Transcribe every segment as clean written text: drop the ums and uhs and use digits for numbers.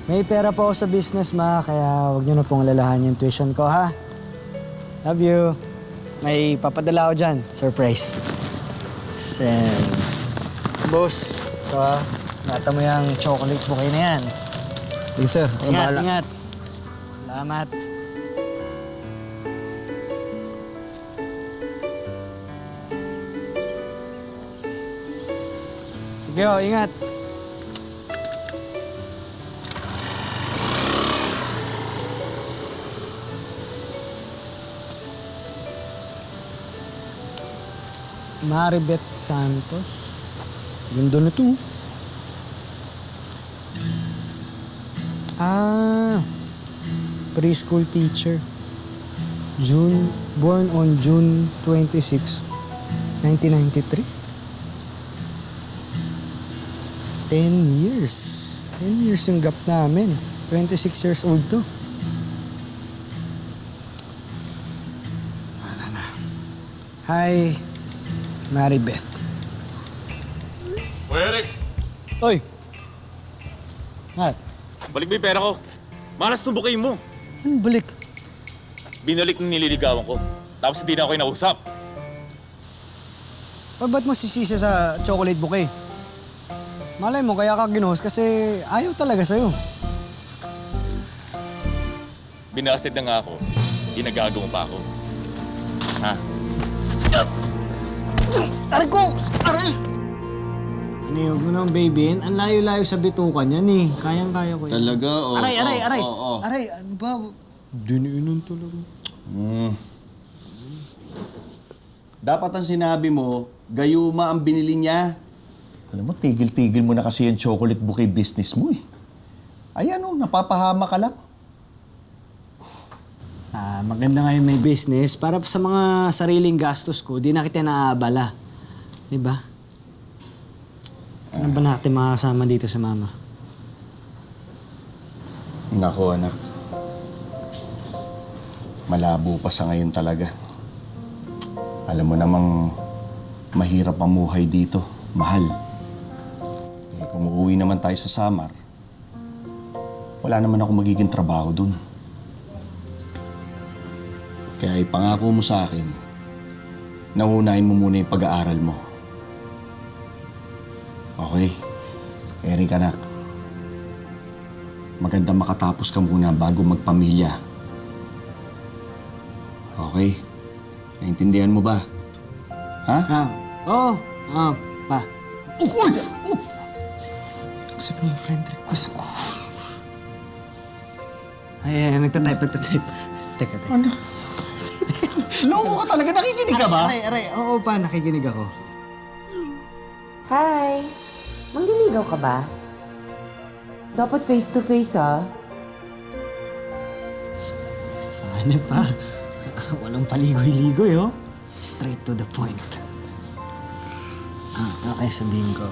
May pera po ako sa business, ma, kaya huwag niyo na pong alalahan yung tuition ko, ha? Love you. May papadala ako dyan. Surprise. Send. Boss, ito ha. Nata mo yung chocolate bouquet na yan. Sige, sir. Ako Ingat, bahala. ingat. Salamat. Sige, ingat. Maribeth Santos. Ganda na to. Preschool teacher. Born on June 26, 1993. 10 years. 10 years yung gap namin. 26 years old to. Wala na. Hi, Maribeth. Hoy, Eric! Oy! What? Balik mo yung pera ko. Manas itong bouquet mo. Anong balik? Binalik ng nililigawan ko. Tapos hindi na ako kinausap. Ba't mo sisisi sa chocolate bouquet? Malay mo, kaya ka ginuhos kasi ayaw talaga sa'yo. Binasted na nga ako. Ginagago mo pa ako. Ha? Aray ko! Aray! Huwag mo nang baby. Ang layo-layo sa bitukan yan eh. Kayang-kaya ko yan. Talaga? Oh, Aray! Oh. Aray, ano ba? Diniinom talaga. Dapat ang sinabi mo, gayuma ang binili niya. Alam mo, tigil-tigil mo na kasi yung chocolate bouquet business mo eh. Ayan o, napapahama ka lang. Maganda nga yung may business. Para sa mga sariling gastos ko, di na kita naaabala. Diba? Ano ba natin makasama dito sa mama? Nako, anak. Malabo pa sa ngayon talaga. Alam mo namang mahirap ang buhay dito. Mahal. Eh, kung uuwi naman tayo sa Samar, wala naman ako magiging trabaho dun. Kaya ipangako mo sa akin, nauunahin mo muna yung pag-aaral mo. Okay? Eric, anak. Maganda makatapos ka muna bago magpamilya. Okay? Naintindihan mo ba? Ha? Pa. Uy! Sabi mo yung friend request ko. Ay, nagtatype. Teka. Ano? Loko ka talaga, nakikinig ka ba? Aray. Oo pa, nakikinig ako. Hi! Mangliligaw ka ba? Dapat face-to-face, ah. Ano pa? Walang paligoy-ligoy, oh. Straight to the point. Okay, sabihin ko.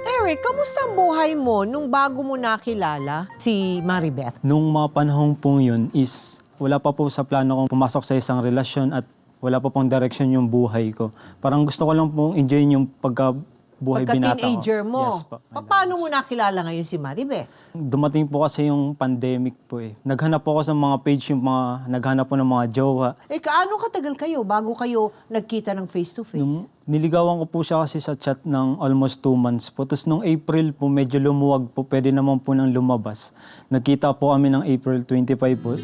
Eric, kamusta ang buhay mo nung bago mo nakilala si Maribeth? Nung mga panahon pong yun is wala pa po sa plano kong pumasok sa isang relasyon at wala pa pong direction yung buhay ko. Parang gusto ko lang pong enjoy yung pagkabuhay binata ko. Pagka-teenager mo, Yes po. paano mo nakilala ngayon si Maribeth? Dumating po kasi yung pandemic po eh. Naghanap po ako sa mga page, yung mga naghanap po ng mga jowa. Eh, kaano katagal kayo bago kayo nagkita ng face-to-face? Niligawan ko po siya kasi sa chat ng almost 2 months po. Tapos nung April po, medyo lumuwag po. Pwede naman po nang lumabas. Nagkita po kami ng April 25 po.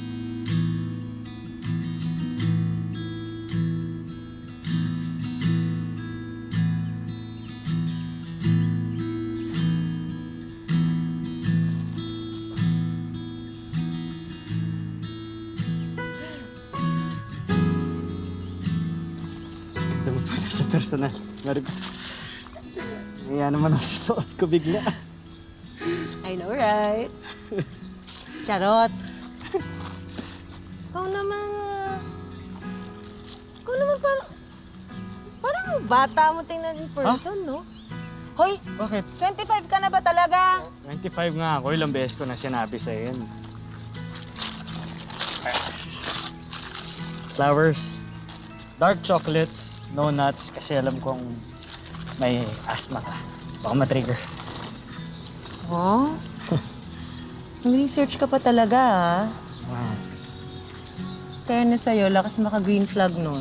Ito mo pala sa personal. Kaya naman ang susuot ko bigla. I know, right? Charot. Ikaw naman parang bata mo tingnan in person, no? Hoy, Bakit? 25 ka na ba talaga? 25 nga ako. Ilang beses ko na sinabi sa'yo yun. Flowers. Dark chocolates, no nuts, kasi alam kong may asthma ka. Baka matrigger. Oh? Research ka pa talaga, ha? Wow. Fairness sa'yo, lakas maka-green flag nun.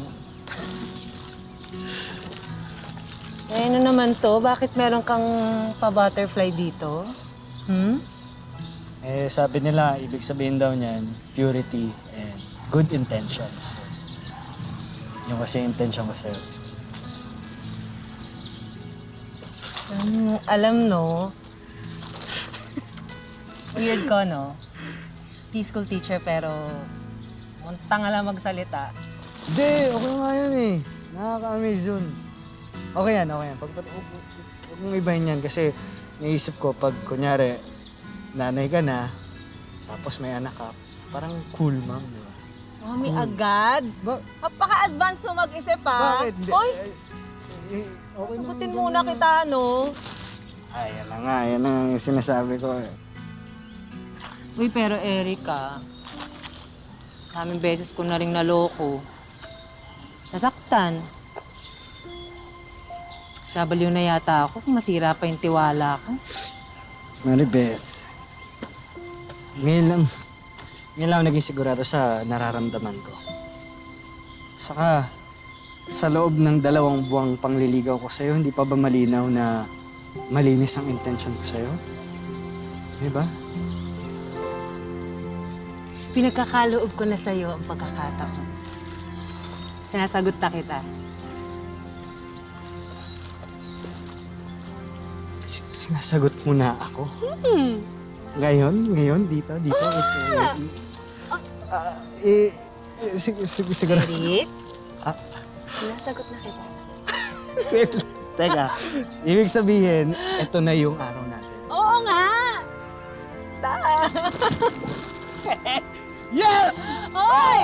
Eh, ano naman to? Bakit meron kang pa-butterfly dito? Eh, sabi nila, ibig sabihin daw niyan, purity and good intentions. Yung kasi yung intention ko sa'yo. Alam, no? Weird ko, no? Preschool teacher, pero muntang alam magsalita. Hindi, okay nga yun eh. Nakaka-amaze yun. Okay yan, okay yan. Huwag mong ibahin yan kasi naisip ko pag kunyari, nanay ka na, tapos may anak ka, parang cool, ma'am, di ba? Mami, agad? Napaka-advance mo mag-isip, ha? Bakit? Hindi. Hoy, Okay naman sagutin yun. muna kita, no? Ay, yan na nga, yan na nga yung sinasabi ko eh. Uy, pero Erica, kaming beses ko na rin naloko. Nasaktan. W na yata ako kung masira pa yung tiwala ko. Maribeth, ngayon lang ako naging sigurado sa nararamdaman ko. Saka, sa loob ng 2 buwang pangliligaw ko sa'yo, hindi pa ba malinaw na malinis ang intention ko sa'yo? Di ba? Pinagkakaloob ko na sa'yo ang pagkakataon. Sinasagot na kita. Sinasagot mo na ako? Ngayon, dito. Siguro. Eric? Ah. Sinasagot na kita. Teka, ibig sabihin, ito na yung araw natin. Oo nga! Yes! Hoy!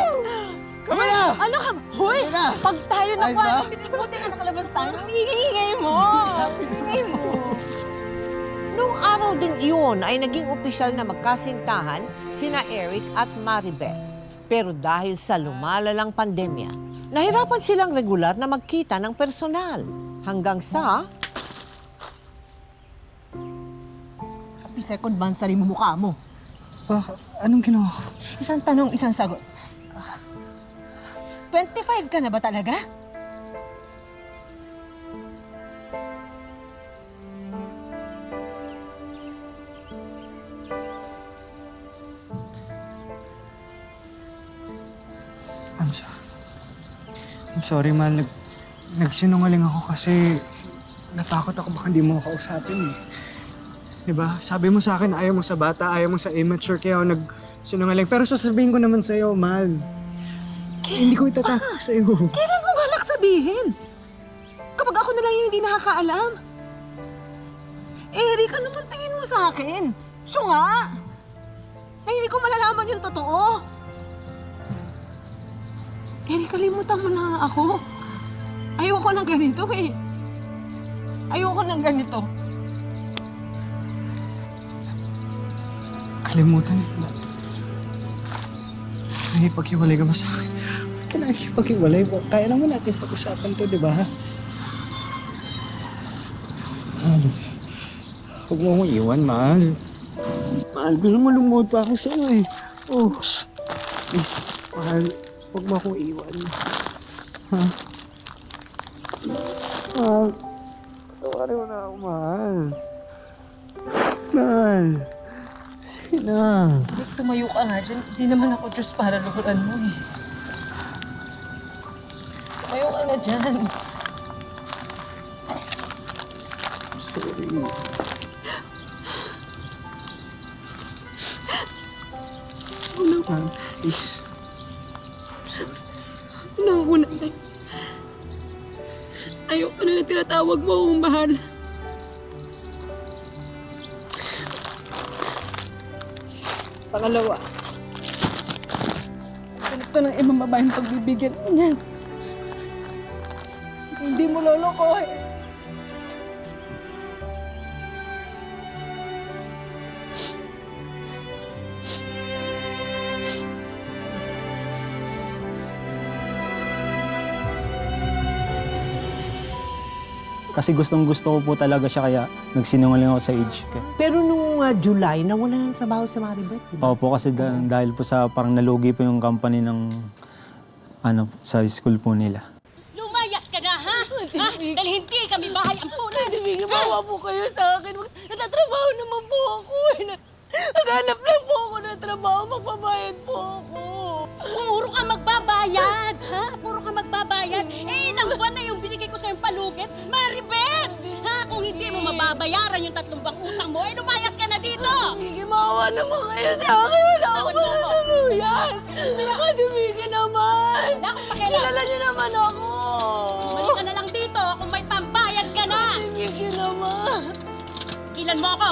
Kami na! Ano ka? Hoy! Kami na! Pag tayo na Ayos ba? buti na nakalabas tayo. Ang ingay mo! Ingay mo! Noong araw din iyon ay naging opisyal na magkasintahan sina Eric at Maribeth. Pero dahil sa lumalalang pandemya, nahirapan silang regular na magkita ng personal. Hanggang sa... Happy second month sa rin mo mukha mo. Anong ginawa ko? Isang tanong, isang sagot. 25 ka na ba talaga? I'm sorry, mahal. Nagsinungaling ako kasi natakot ako baka hindi mo ako kausapin eh. Diba? Sabi mo sa akin, ayaw mo sa bata, ayaw mo sa immature, kaya ako nagsinungaling. Pero sasabihin ko naman sa'yo, mahal. Hindi ko itatakot sa'yo. Kailan mo balak sabihin? Kapag ako na lang yung hindi nakakaalam. Eric, ano bang tingin mo sa akin? Siya nga! Na hindi ko malalaman yung totoo. Eric, kalimutan mo na ako. Ayoko ng ganito eh. Ayoko ng ganito. Kalimutan mo. Nakipaghiwalay ka ba sa akin? Ba't ka nakipaghiwalay? Kaya naman natin pag-usapan to, di ba? Mahal, huwag mo akong iwan, mahal. Mahal, gusto mo lumuhod pa ako sa'yo eh. Oh, please, mahal, huwag mo akong iwan. Ha? Mahal, tawarin mo na ako, mahal. Mahal. Sige na. Eric, tumayo ka nga dyan. Hindi naman ako Diyos para luhuran mo eh. Tumayo ka na dyan. Sorry. Mahal, please. Nauna na. Ayoko na lang tinatawag mo akong mahal. Pangalawa. Ganito ng ibang babaeng pagbibigyan mo niyan. Hindi mo lolokohin. Kasi gustong-gusto ko po talaga siya kaya nagsinungaling ako sa age ko. Pero nung July, nawala ng trabaho sa Maribeth, di ba? Opo, kasi dahil po sa parang nalugi po yung company ng sa school po nila. Lumayas ka na, ha? Dahil hindi kami bahay ang punan. Hindi mawa po kayo sa akin. Natatrabaho naman po ako. Naghanap lang po ako ng trabaho. Magbabayad po ako. Puro ka magbabayad, ha? Puro ka magbabayad. Eh, ilang buwan na yung binigay ko sa yung palugit. Maribeth! Ha? Kung hindi mo mababayaran yung 3 bang utang mo, eh, lumayas ka na dito! Hindi mawa naman kayo sa akin. Wala akong matuluyan. Kadibigin naman. Wala akong pakialam. Kilala niyo naman ako. Balik ka na lang dito kung may pambayad ka na! Kadibigin naman. Gilan mo ako!